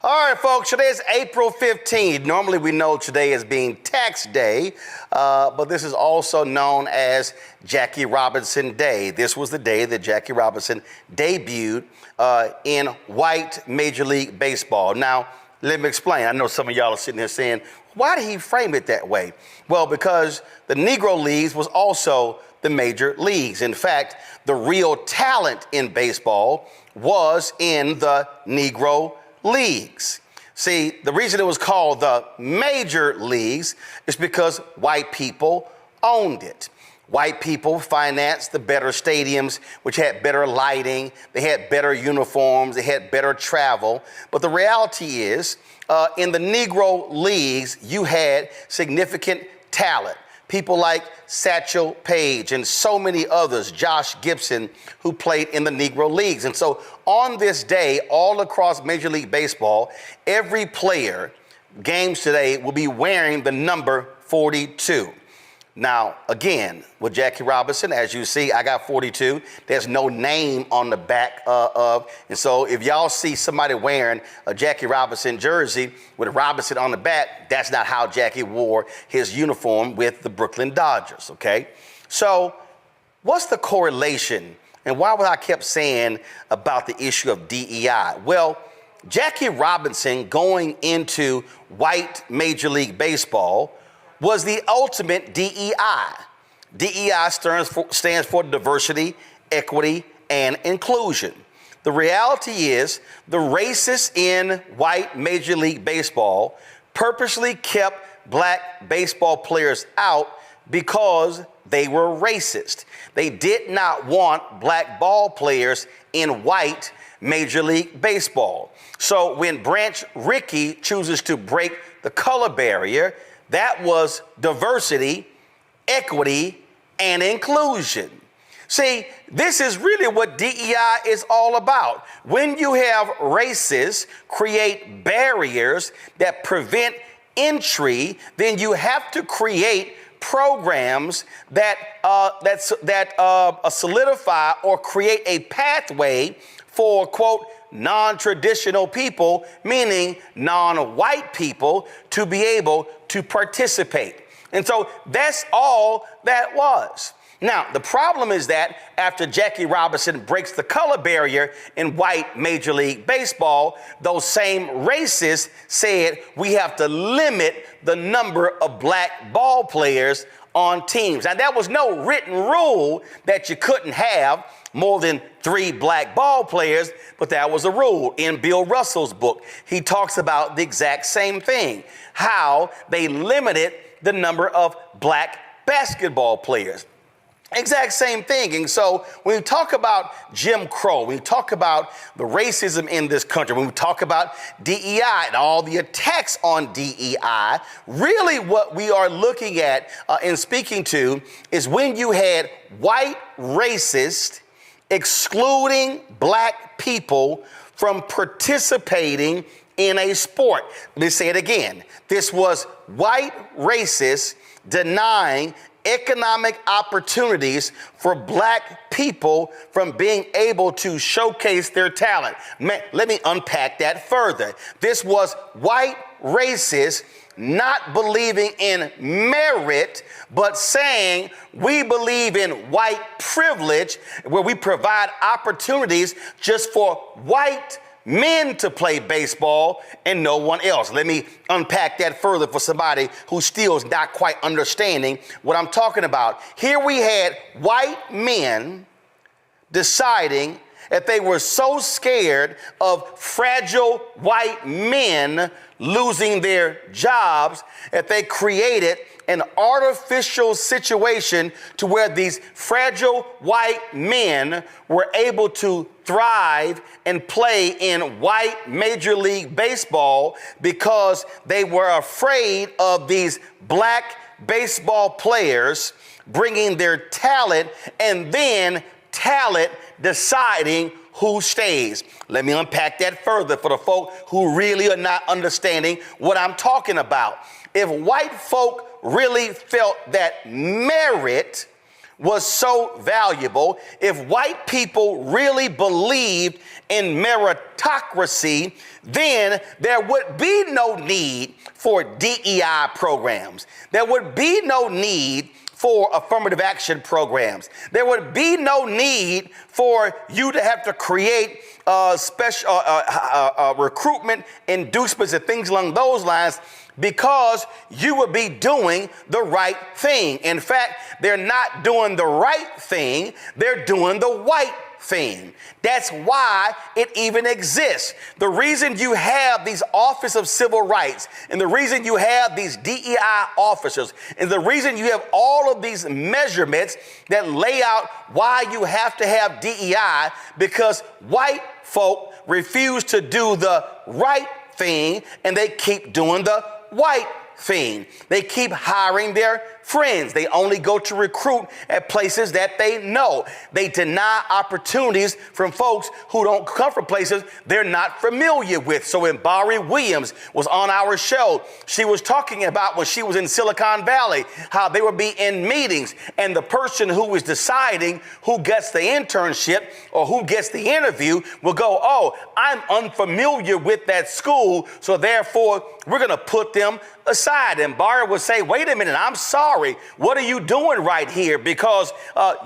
All right, folks, today is April 15th. Normally we know today as being tax day, but this is also known as Jackie Robinson Day. This was the day that Jackie Robinson debuted in white Major League Baseball. Now, let me explain. I know some of y'all are sitting here saying, why did he frame it that way? Well, because the Negro Leagues was also the major leagues. In fact, the real talent in baseball was in the Negro Leagues. See, the reason it was called the major leagues is because white people owned it. White people financed the better stadiums, which had better lighting, they had better uniforms, they had better travel. But the reality is, in the Negro Leagues, you had significant talent. People like Satchel Paige and so many others, Josh Gibson, who played in the Negro Leagues. And so on this day, all across Major League Baseball, every player, games today, will be wearing the number 42. Now, again, with Jackie Robinson, as you see, I got 42. There's no name on the back and so if y'all see somebody wearing a Jackie Robinson jersey with Robinson on the back, that's not how Jackie wore his uniform with the Brooklyn Dodgers, okay? So what's the correlation and why would I kept saying about the issue of DEI? Well, Jackie Robinson going into white Major League Baseball was the ultimate DEI. DEI stands for diversity, equity, and inclusion. The reality is the racists in white Major League Baseball purposely kept black baseball players out because they were racist. They did not want black ball players in white Major League Baseball. So when Branch Rickey chooses to break the color barrier, that was diversity, equity, and inclusion. See, this is really what DEI is all about. When you have racists create barriers that prevent entry, then you have to create programs that solidify or create a pathway for, quote, non-traditional people, meaning non-white people, to be able to participate. And so that's all that was. Now, the problem is that after Jackie Robinson breaks the color barrier in white Major League Baseball, those same racists said we have to limit the number of black ball players on teams. Now, there was no written rule that you couldn't have more than 3 black ball players, but that was a rule. In Bill Russell's book, he talks about the exact same thing, how they limited the number of black basketball players. Exact same thing. And so when we talk about Jim Crow, when we talk about the racism in this country, when we talk about DEI and all the attacks on DEI, really what we are looking at and speaking to is when you had white racists excluding black people from participating in a sport. Let me say it again. This was white racists denying economic opportunities for black people from being able to showcase their talent. Let me unpack that further. This was white racists not believing in merit, but saying we believe in white privilege, where we provide opportunities just for white men to play baseball and no one else. Let me unpack that further for somebody who still is not quite understanding what I'm talking about. Here we had white men deciding that they were so scared of fragile white men losing their jobs that they created an artificial situation to where these fragile white men were able to thrive and play in white Major League Baseball because they were afraid of these black baseball players bringing their talent and then talent deciding who stays. Let me unpack that further for the folk who really are not understanding what I'm talking about. If white folk really felt that merit was so valuable, if white people really believed in meritocracy, then there would be no need for DEI programs. There would be no need for affirmative action programs. There would be no need for you to have to create special recruitment inducements and things along those lines, because you would be doing the right thing. In fact, they're not doing the right thing, they're doing the white thing. That's why it even exists. The reason you have these Office of Civil Rights, and the reason you have these DEI officers, and the reason you have all of these measurements that lay out why you have to have DEI, because white folk refuse to do the right thing, and they keep doing the white thing. They keep hiring their friends. They only go to recruit at places that they know. They deny opportunities from folks who don't come from places they're not familiar with. So when Barry Williams was on our show, she was talking about when she was in Silicon Valley, how they would be in meetings and the person who was deciding who gets the internship or who gets the interview will go, oh, I'm unfamiliar with that school, so therefore we're going to put them aside. And Barry would say, wait a minute, I'm sorry. What are you doing right here? Because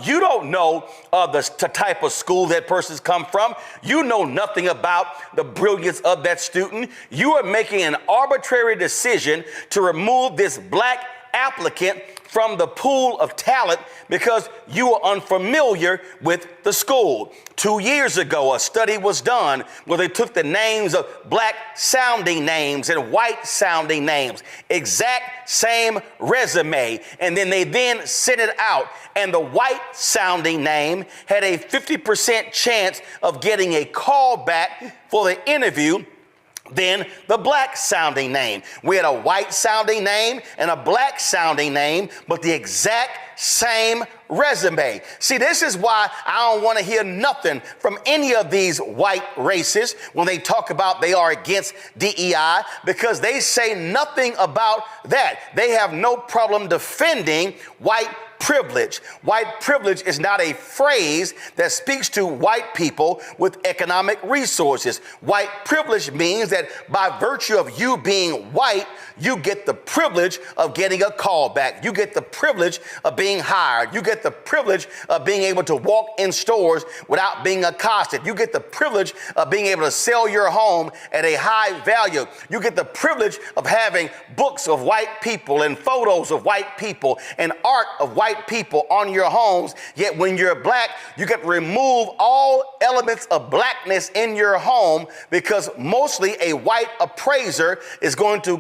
you don't know the type of school that person's come from. You know nothing about the brilliance of that student. You are making an arbitrary decision to remove this black applicant from the pool of talent because you are unfamiliar with the school. 2 years ago, a study was done where they took the names of black sounding names and white sounding names, exact same resume, and then they sent it out, and the white sounding name had a 50% chance of getting a call back for the interview than the black sounding name. We had a white sounding name and a black sounding name, but the exact same resume. See, this is why I don't want to hear nothing from any of these white racists when they talk about they are against DEI, because they say nothing about that. They have no problem defending white privilege. White privilege is not a phrase that speaks to white people with economic resources. White privilege means that by virtue of you being white, you get the privilege of getting a call back. You get the privilege of being hired. You get the privilege of being able to walk in stores without being accosted. You get the privilege of being able to sell your home at a high value. You get the privilege of having books of white people and photos of white people and art of white people on your homes. Yet when you're black, you get to remove all elements of blackness in your home, because mostly a white appraiser is going to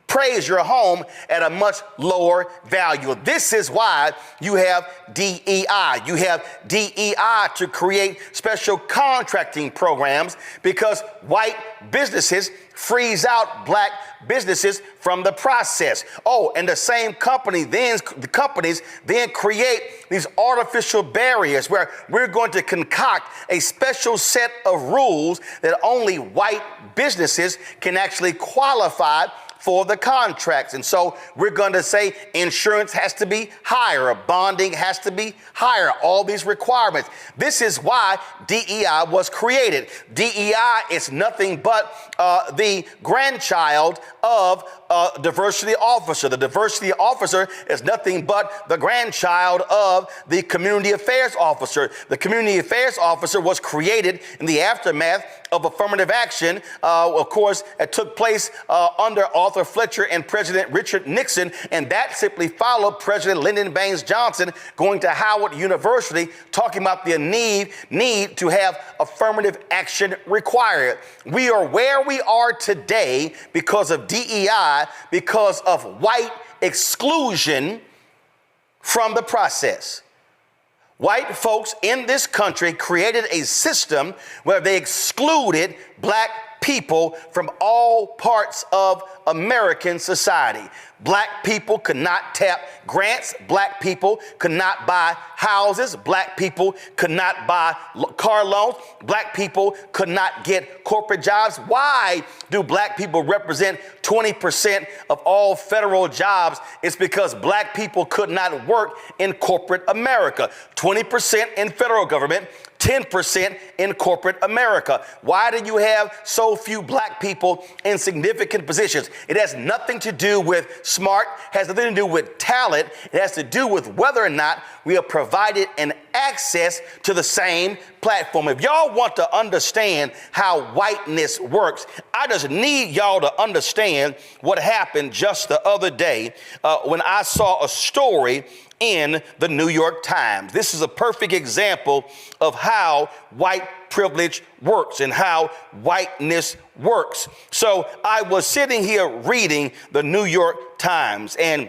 praise your home at a much lower value. This is why you have DEI. You have DEI to create special contracting programs, because white businesses freeze out black businesses from the process. Oh, and the same companies then create these artificial barriers where we're going to concoct a special set of rules that only white businesses can actually qualify for the contracts. And so we're going to say insurance has to be higher, bonding has to be higher, all these requirements. This is why DEI was created. DEI is nothing but the grandchild of diversity officer. The diversity officer is nothing but the grandchild of the community affairs officer. The community affairs officer was created in the aftermath of affirmative action. Of course, it took place under Arthur Fletcher and President Richard Nixon, and that simply followed President Lyndon Baines Johnson going to Howard University talking about the need to have affirmative action required. We are where we are today because of DEI, because of white exclusion from the process. White folks in this country created a system where they excluded black people from all parts of American society. Black people could not tap grants. Black people could not buy houses. Black people could not buy car loans. Black people could not get corporate jobs. Why do black people represent 20% of all federal jobs? It's because black people could not work in corporate America. 20% in federal government, 10% in corporate America. Why do you have so few black people in significant positions? It has nothing to do with smart, has nothing to do with talent. It has to do with whether or not we are provided an access to the same platform. If y'all want to understand how whiteness works, I just need y'all to understand what happened just the other day when I saw a story in the New York Times. This is a perfect example of how white privilege works and how whiteness works. So I was sitting here reading the New York Times, and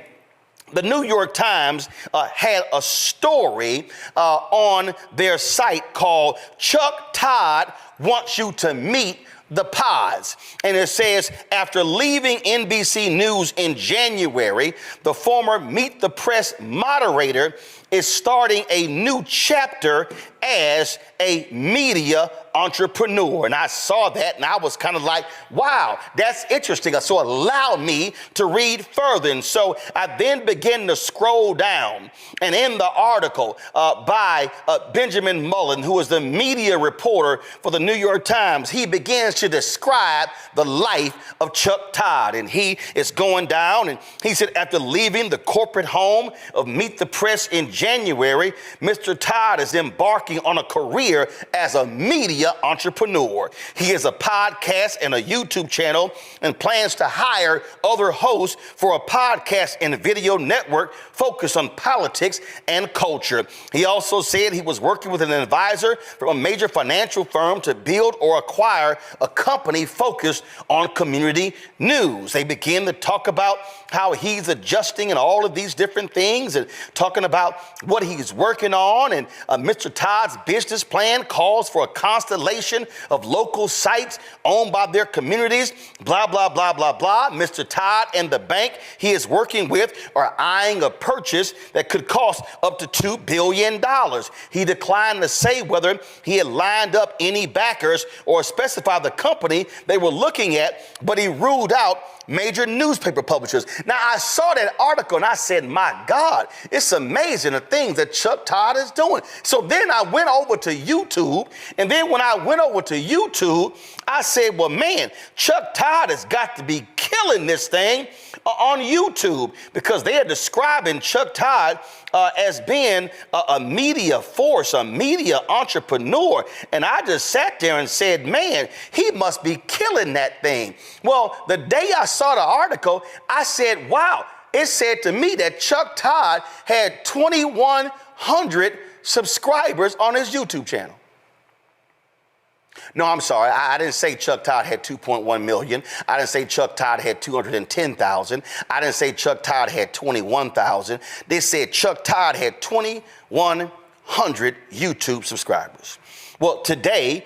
the New York Times had a story on their site called "Chuck Todd Wants You to Meet the Pods." And it says, after leaving NBC News in January, the former Meet the Press moderator is starting a new chapter as a media entrepreneur. And I saw that and I was kind of like, wow, that's interesting. So allow me to read further. And so I then began to scroll down, and in the article by Benjamin Mullen, who is the media reporter for the New York Times, he begins to describe the life of Chuck Todd. And he is going down, and he said, after leaving the corporate home of Meet the Press in January, Mr. Todd is embarking on a career as a media entrepreneur. He has a podcast and a YouTube channel and plans to hire other hosts for a podcast and video network focused on politics and culture. He also said he was working with an advisor from a major financial firm to build or acquire a company focused on community news. They begin to talk about how he's adjusting and all of these different things, and talking about what he's working on. And Mr. Todd's business plan calls for a constellation of local sites owned by their communities, blah, blah, blah, blah, blah. Mr. Todd and the bank he is working with are eyeing a purchase that could cost up to $2 billion. He declined to say whether he had lined up any backers or specify the company they were looking at, but he ruled out major newspaper publishers. Now, I saw that article and I said, my God, it's amazing the things that Chuck Todd is doing. So then I went over to YouTube, and then when I went over to YouTube, I said, well, man, Chuck Todd has got to be killing this thing on YouTube, because they are describing Chuck Todd as being a media force, a media entrepreneur. And I just sat there and said, man, he must be killing that thing. Well, the day I saw the article, I said, wow, it said to me that Chuck Todd had 2,100 subscribers on his YouTube channel. No, I'm sorry. I didn't say Chuck Todd had 2.1 million. I didn't say Chuck Todd had 210,000. I didn't say Chuck Todd had 21,000. They said Chuck Todd had 2,100 YouTube subscribers. Well, today,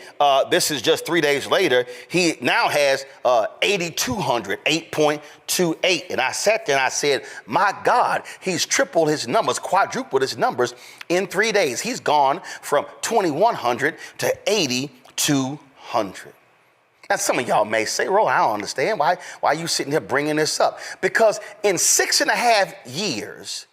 this is just 3 days later, he now has 8,200, 8.28. And I sat there and I said, my God, he's tripled his numbers, quadrupled his numbers in 3 days. He's gone from 2,100 to 8,200. Now, some of y'all may say, Roland, I don't understand. Why are you sitting here bringing this up? Because in 6.5 years,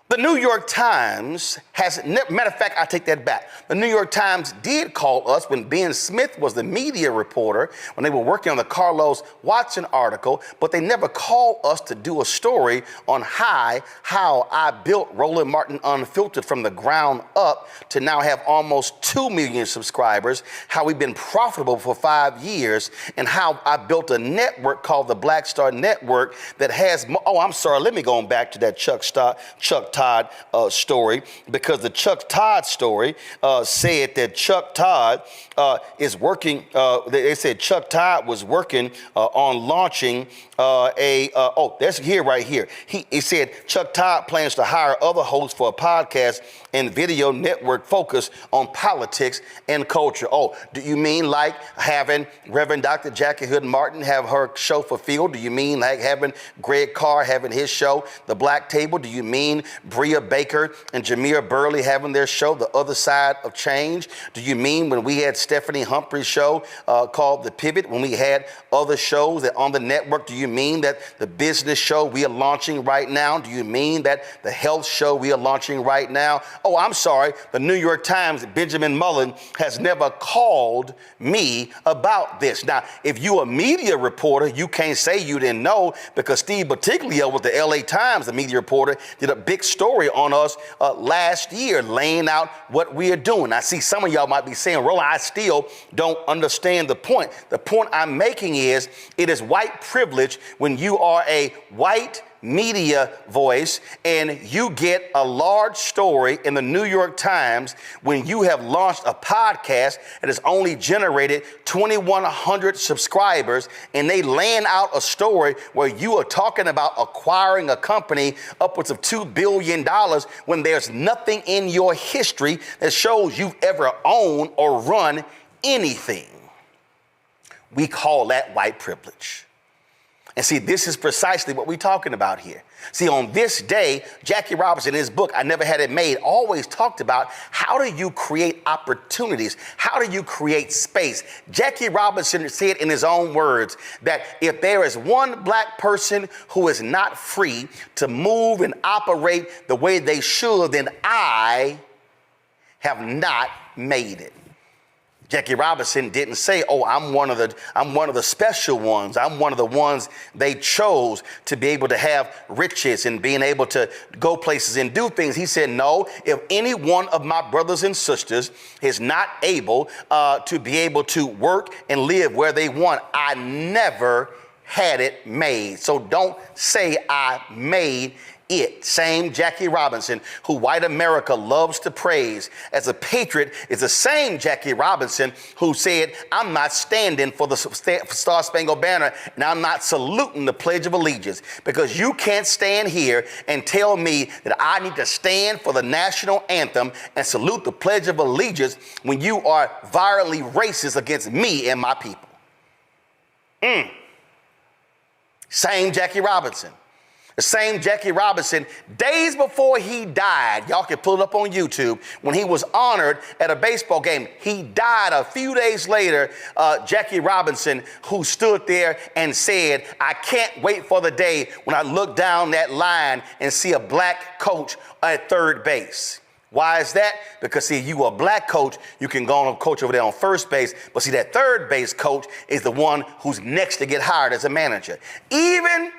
the New York Times matter of fact, I take that back. The New York Times did call us when Ben Smith was the media reporter, when they were working on the Carlos Watson article, but they never called us to do a story on how I built Roland Martin Unfiltered from the ground up to now have almost 2 million subscribers, how we've been profitable for 5 years, and how I built a network called the Black Star Network that has, let me go back to that Chuck Todd story, because the Chuck Todd story said that Chuck Todd is working, they said Chuck Todd was working on launching that's right here. He said Chuck Todd plans to hire other hosts for a podcast and video network focused on politics and culture. Oh, do you mean like having Reverend Dr. Jackie Hood Martin have her show fulfilled? Do you mean like having Greg Carr having his show, The Black Table? Do you mean Bria Baker and Jameer Burley having their show, The Other Side of Change? Do you mean when we had Stephanie Humphrey's show called The Pivot, when we had other shows that on the network? Do you mean that the business show we are launching right now? Do you mean that the health show we are launching right now? Oh, I'm sorry, the New York Times, Benjamin Mullen, has never called me about this. Now, if you're a media reporter, you can't say you didn't know, because Steve Bottiglio with the LA Times, the media reporter, did a big story on us last year, laying out what we are doing. I see some of y'all might be saying, Roland, I still don't understand the point. The point I'm making is it is white privilege when you are a white media voice and you get a large story in the New York Times when you have launched a podcast that has only generated 2,100 subscribers, and they laying out a story where you are talking about acquiring a company upwards of $2 billion when there's nothing in your history that shows you've ever owned or run anything. We call that white privilege. And see, this is precisely what we're talking about here. See, on this day, Jackie Robinson, in his book, I Never Had It Made, always talked about how do you create opportunities? How do you create space? Jackie Robinson said in his own words that if there is one black person who is not free to move and operate the way they should, then I have not made it. Jackie Robinson didn't say, oh, I'm one of the special ones. I'm one of the ones they chose to be able to have riches and being able to go places and do things. He said, no, if any one of my brothers and sisters is not able to be able to work and live where they want, I never had it made. So don't say I made it. Same Jackie Robinson, who white America loves to praise as a patriot, is the same Jackie Robinson who said, I'm not standing for the Star Spangled Banner and I'm not saluting the Pledge of Allegiance, because you can't stand here and tell me that I need to stand for the national anthem and salute the Pledge of Allegiance when you are violently racist against me and my people. Same Jackie Robinson. The same Jackie Robinson, days before he died, y'all can pull it up on YouTube, when he was honored at a baseball game. He died a few days later, Jackie Robinson, who stood there and said, I can't wait for the day when I look down that line and see a black coach at third base. Why is that? Because, see, you are a black coach, you can go on and coach over there on first base, but see, that third base coach is the one who's next to get hired as a manager. Even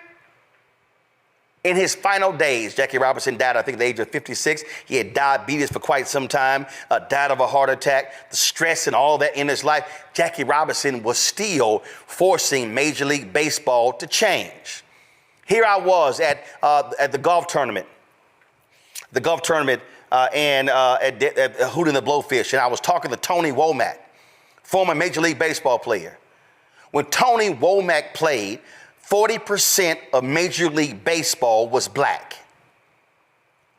in his final days, Jackie Robinson died, I think, at the age of 56. He had diabetes for quite some time, died of a heart attack, the stress and all that in his life. Jackie Robinson was still forcing Major League Baseball to change. Here I was at the golf tournament, and at Hoot and the Blowfish, and I was talking to Tony Womack, former Major League Baseball player. When Tony Womack played, 40% of Major League Baseball was black.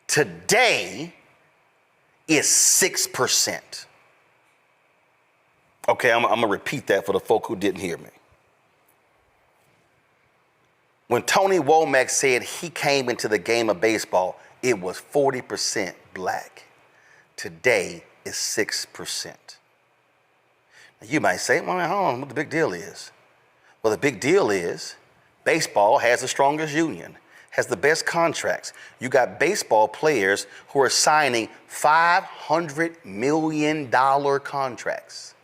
Today is 6%. Okay, I'm gonna repeat that for the folk who didn't hear me. When Tony Womack said he came into the game of baseball, it was 40% black. Today is 6%. Now you might say, well, I don't know what the big deal is. Well, the big deal is baseball has the strongest union, has the best contracts. You got baseball players who are signing $500 million contracts.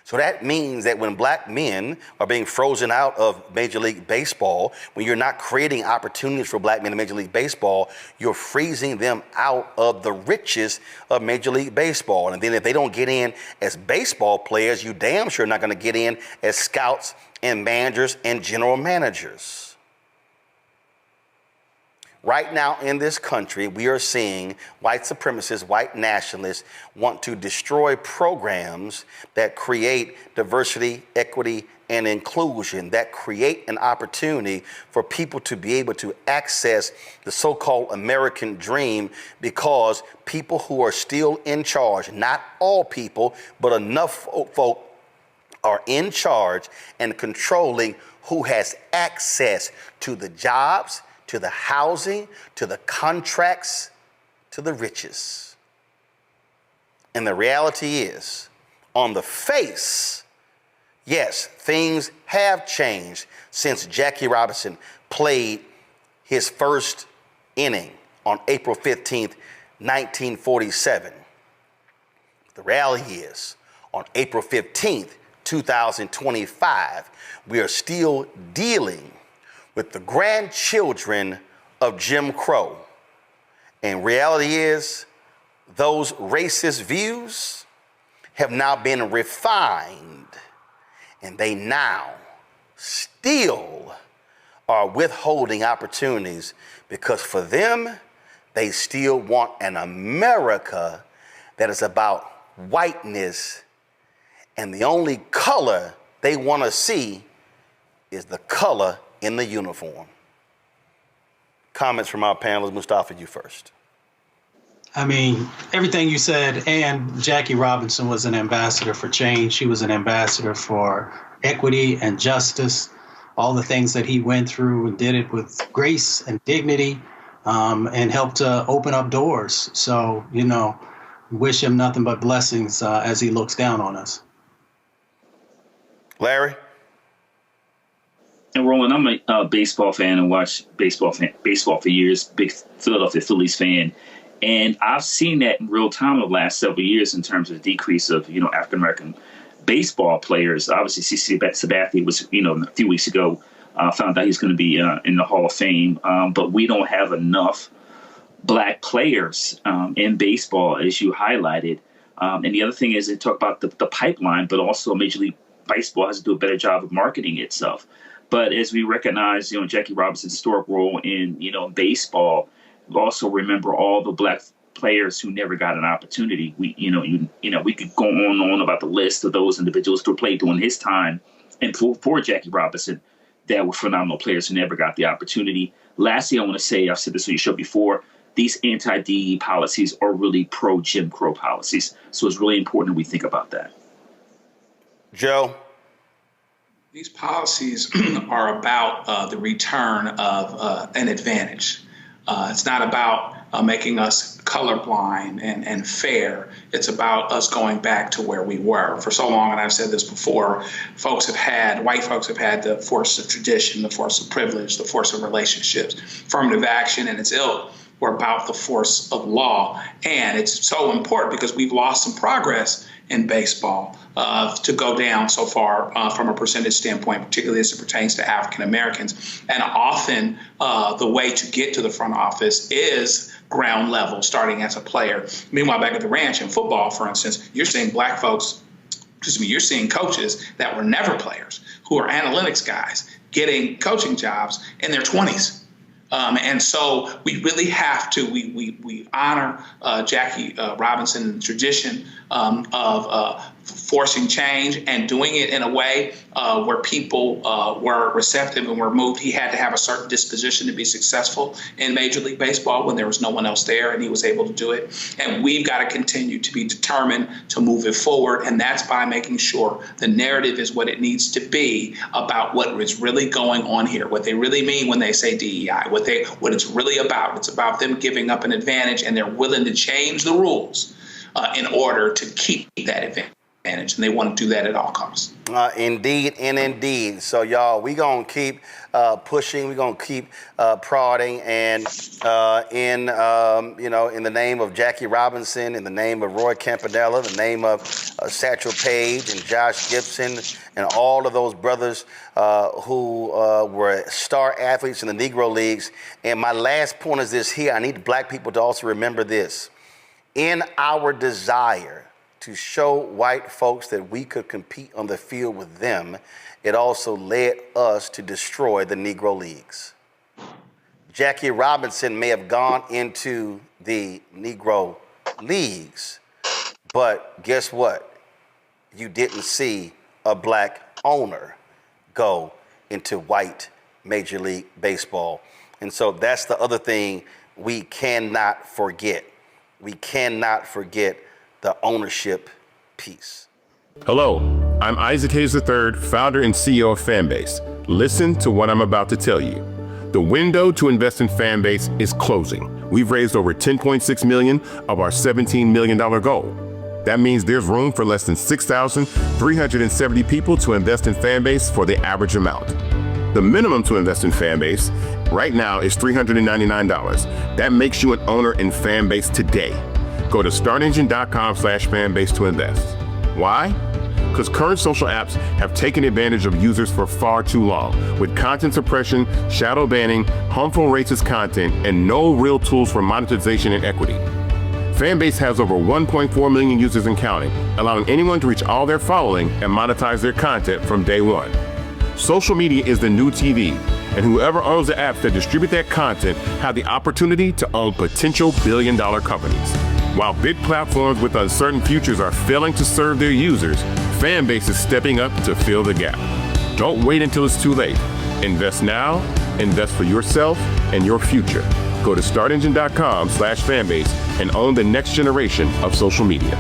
So that means that when black men are being frozen out of Major League Baseball, when you're not creating opportunities for black men in Major League Baseball, you're freezing them out of the riches of Major League Baseball. And then if they don't get in as baseball players, you damn sure not going to get in as scouts and managers and general managers. Right now in this country, we are seeing white supremacists, white nationalists want to destroy programs that create diversity, equity, and inclusion, that create an opportunity for people to be able to access the so-called American dream, because people who are still in charge, not all people, but enough folk are in charge and controlling who has access to the jobs, to the housing, to the contracts, to the riches. And the reality is, on the face, yes, things have changed since Jackie Robinson played his first inning on April 15th, 1947. The reality is, on April 15th, 2025, we are still dealing with the grandchildren of Jim Crow. And reality is, those racist views have now been refined, and they now still are withholding opportunities because for them, they still want an America that is about whiteness, and the only color they want to see is the color in the uniform. Comments from our panelists. Mustafa, you first. I mean, everything you said, and Jackie Robinson was an ambassador for change. She was an ambassador for equity and justice, all the things that he went through and did it with grace and dignity, and helped to open up doors. So, wish him nothing but blessings as he looks down on us. Larry? And Roland, I'm a baseball fan and watched baseball for years, big Philadelphia Phillies fan. And I've seen that in real time in the last several years in terms of the decrease of, African-American baseball players. Obviously, CeCe Sabathia was, a few weeks ago, found out he's going to be in the Hall of Fame. But we don't have enough black players in baseball, as you highlighted. And the other thing is they talk about the pipeline, but also Major League Baseball has to do a better job of marketing itself. But as we recognize, Jackie Robinson's historic role in, baseball, we also remember all the black players who never got an opportunity. We could go on and on about the list of those individuals who played during his time and for Jackie Robinson that were phenomenal players who never got the opportunity. Lastly, I want to say, I've said this on your show before, these anti-DE policies are really pro-Jim Crow policies. So it's really important that we think about that. Joe? These policies are about the return of an advantage. It's not about making us colorblind and fair. It's about us going back to where we were. For so long, and I've said this before, white folks have had the force of tradition, the force of privilege, the force of relationships. Affirmative action and its ilk were about the force of law. And it's so important because we've lost some progress in baseball to go down so far from a percentage standpoint, particularly as it pertains to African Americans. And often the way to get to the front office is ground level, starting as a player. Meanwhile, back at the ranch in football, for instance, you're seeing black folks, you're seeing coaches that were never players, who are analytics guys, getting coaching jobs in their 20s. And so we really have to, we honor Jackie Robinson's tradition of forcing change and doing it in a way where people were receptive and were moved. He had to have a certain disposition to be successful in Major League Baseball when there was no one else there, and he was able to do it. And we've got to continue to be determined to move it forward, and that's by making sure the narrative is what it needs to be about what is really going on here, what they really mean when they say DEI, what it's really about. It's about them giving up an advantage, and they're willing to change the rules in order to keep that advantage. And they want to do that at all costs. Indeed and indeed. So, y'all, we're going to keep pushing. We're going to keep prodding. And in the name of Jackie Robinson, in the name of Roy Campanella, the name of Satchel Paige and Josh Gibson, and all of those brothers who were star athletes in the Negro Leagues. And my last point is this here. I need black people to also remember this. In our desire to show white folks that we could compete on the field with them, it also led us to destroy the Negro Leagues. Jackie Robinson may have gone into the Negro Leagues, but guess what? You didn't see a black owner go into white Major League Baseball. And so that's the other thing we cannot forget. We cannot forget the ownership piece. Hello, I'm Isaac Hayes III, founder and CEO of Fanbase. Listen to what I'm about to tell you. The window to invest in Fanbase is closing. we've raised over $10.6 million of our $17 million goal. That means there's room for less than 6,370 people to invest in Fanbase for the average amount. The minimum to invest in Fanbase right now is $399. That makes you an owner in Fanbase today. Go to startengine.com/fanbase to invest. Why? Because current social apps have taken advantage of users for far too long, with content suppression, shadow banning, harmful racist content, and no real tools for monetization and equity. Fanbase has over 1.4 million users and counting, allowing anyone to reach all their following and monetize their content from day one. Social media is the new TV, and whoever owns the apps that distribute that content have the opportunity to own potential billion-dollar companies. While big platforms with uncertain futures are failing to serve their users, Fanbase is stepping up to fill the gap. Don't wait until it's too late. Invest now, invest for yourself and your future. Go to startengine.com/fanbase and own the next generation of social media.